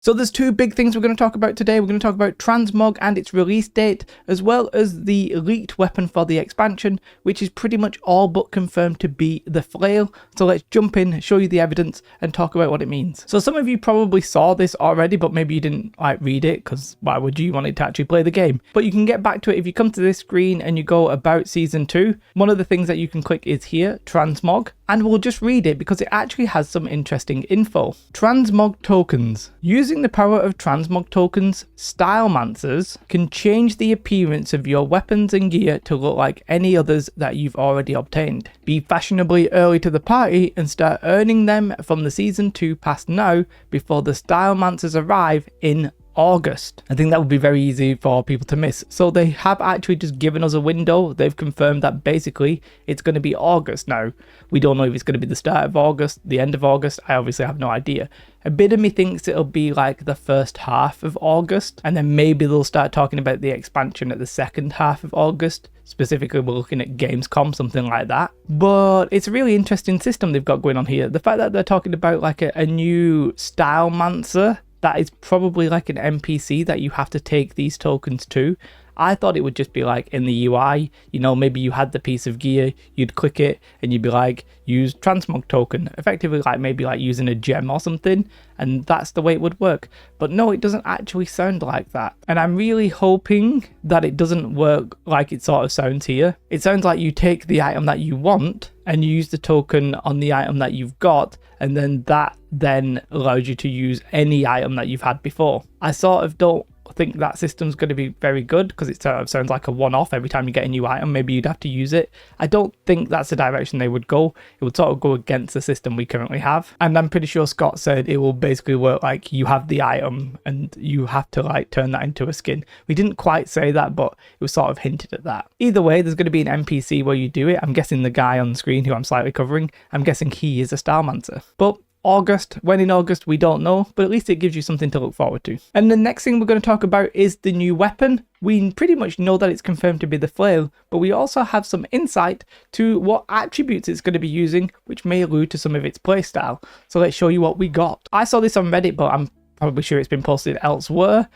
So there's two big things we're going to talk about today. We're going to talk about Transmog and its release date, as well as the leaked weapon for the expansion, which is pretty much all but confirmed to be the flail. So let's jump in, show you the evidence, and talk about what it means. So some of you probably saw this already, but maybe you didn't read it, because why would you want to actually play the game? But you can get back to it if you come to this screen and you go about Season 2. One of the things that you can click is here, Transmog, and we'll just read it because it actually has some interesting info. Transmog tokens. Using the power of Transmog tokens, Stylemancers can change the appearance of your weapons and gear to look like any others that you've already obtained. Be fashionably early to the party and start earning them from the Season 2 pass now before the Stylemancers arrive in August. I think that would be very easy for people to miss. So they have actually just given us a window. They've confirmed that basically it's going to be August now. We don't know if it's going to be the start of August, the end of August. I obviously have no idea. A bit of me thinks it'll be like the first half of August, and then maybe they'll start talking about the expansion at the second half of August. Specifically, we're looking at Gamescom, something like that. But it's a really interesting system they've got going on here. The fact that they're talking about like a new Stylemancer, that is probably like an NPC that you have to take these tokens to. I thought it would just be like in the UI, you know, maybe you had the piece of gear, you'd click it and you'd be like, use Transmog token, effectively like maybe like using a gem or something, and that's the way it would work. But no, it doesn't actually sound like that. And I'm really hoping that it doesn't work like it sort of sounds here. It sounds like you take the item that you want and you use the token on the item that you've got, and then that then allows you to use any item that you've had before. I sort of don't think that system's going to be very good because it sort of sounds like a one-off. Every time you get a new item, maybe you'd have to use it. I don't think that's the direction they would go. It would sort of go against the system we currently have, and I'm pretty sure Scott said it will basically work like you have the item and you have to like turn that into a skin. We didn't quite say that, but it was sort of hinted at that. Either way, there's going to be an NPC where you do it. I'm guessing the guy on the screen who I'm slightly covering, I'm guessing he is a Stylemancers. But August, when in August, we don't know, but at least it gives you something to look forward to. And the next thing we're going to talk about is the new weapon. We pretty much know that it's confirmed to be the flail, but we also have some insight to what attributes it's going to be using, which may allude to some of its playstyle. So let's show you what we got. I saw this on Reddit, but I'm probably sure it's been posted elsewhere.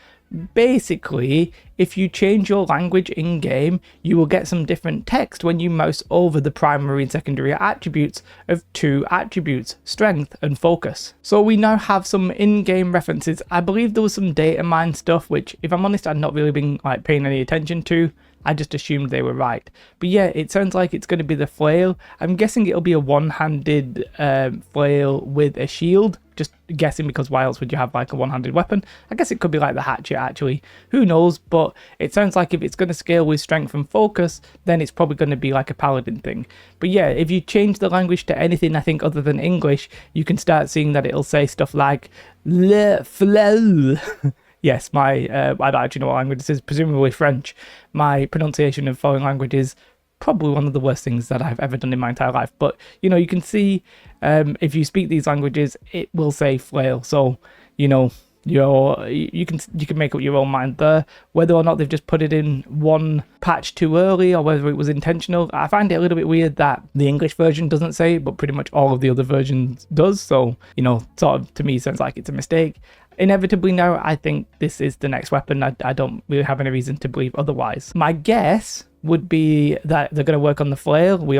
Basically, if you change your language in game, you will get some different text when you mouse over the primary and secondary attributes of two attributes, strength and focus. So we now have some in-game references. I believe there was some data mine stuff, which if I'm honest, I've not really been like paying any attention to. I just assumed they were right. But yeah, it sounds like it's going to be the flail. I'm guessing it'll be a one-handed flail with a shield. Just guessing, because why else would you have like a one-handed weapon? I guess it could be like the hatchet actually. Who knows? But it sounds like if it's going to scale with strength and focus, then it's probably going to be like a paladin thing. But yeah, if you change the language to anything, I think other than English, you can start seeing that it'll say stuff like le flail. Yes, I don't actually know what language this is, presumably French. My pronunciation of foreign language is probably one of the worst things that I've ever done in my entire life. But, you know, you can see if you speak these languages, it will say flail. So, you know, you can make up your own mind there. Whether or not they've just put it in one patch too early or whether it was intentional, I find it a little bit weird that the English version doesn't say it, but pretty much all of the other versions does. So, you know, sort of to me sounds like it's a mistake. Inevitably now, I think this is the next weapon. I don't really have any reason to believe otherwise. My guess would be that they're going to work on the flail. We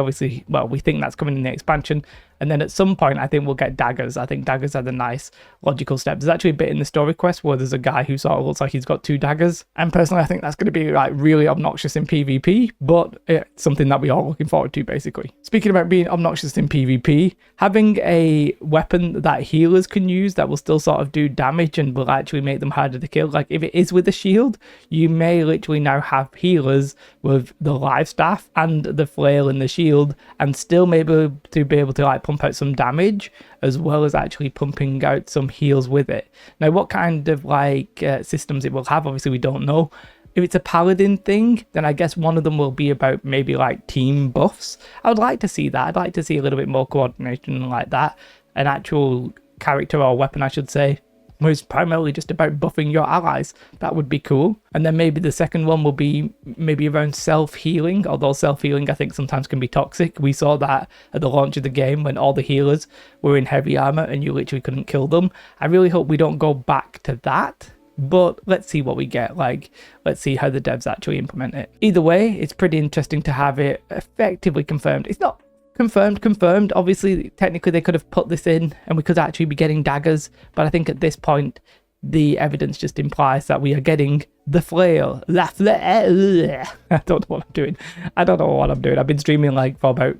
think that's coming in the expansion. And then at some point, I think we'll get daggers. I think daggers are the nice logical step. There's actually a bit in the story quest where there's a guy who sort of looks like he's got two daggers. And personally, I think that's going to be like really obnoxious in PvP, but it's something that we're all looking forward to, basically. Speaking about being obnoxious in PvP, having a weapon that healers can use that will still sort of do damage and will actually make them harder to kill. Like if it is with a shield, you may literally now have healers with the live staff and the flail and the shield and still maybe to be able to like pump out some damage as well as actually pumping out some heals with it. Now what kind of like systems it will have, obviously we don't know. If it's a paladin thing, then I guess one of them will be about maybe like team buffs. I would like to see that. I'd like to see a little bit more coordination like that. An actual character or weapon, I should say, where it's primarily just about buffing your allies. That would be cool. And then maybe the second one will be maybe around self-healing, although self-healing I think sometimes can be toxic. We saw that at the launch of the game when all the healers were in heavy armor and you literally couldn't kill them. I really hope we don't go back to that. But let's see what we get. Like, let's see how the devs actually implement it. Either way, it's pretty interesting to have it effectively confirmed. It's not confirmed. Obviously, technically they could have put this in and we could actually be getting daggers. But I think at this point, the evidence just implies that we are getting the flail. La flail. I don't know what I'm doing. I've been streaming like for about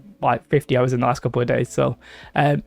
50 hours in the last couple of days. So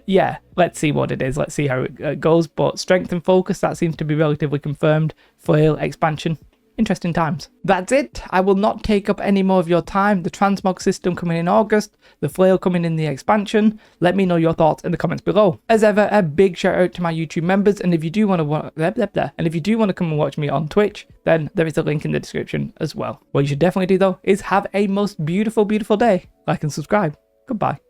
yeah, let's see what it is. Let's see how it goes. But strength and focus, that seems to be relatively confirmed. Flail expansion. Interesting times. That's it. I will not take up any more of your time. The Transmog system coming in August, the flail coming in the expansion. Let me know your thoughts in the comments below. As ever, a big shout out to my YouTube members, and if you do want to come and watch me on Twitch, then there is a link in the description as well. What you should definitely do though is have a most beautiful day. Like and subscribe. Goodbye.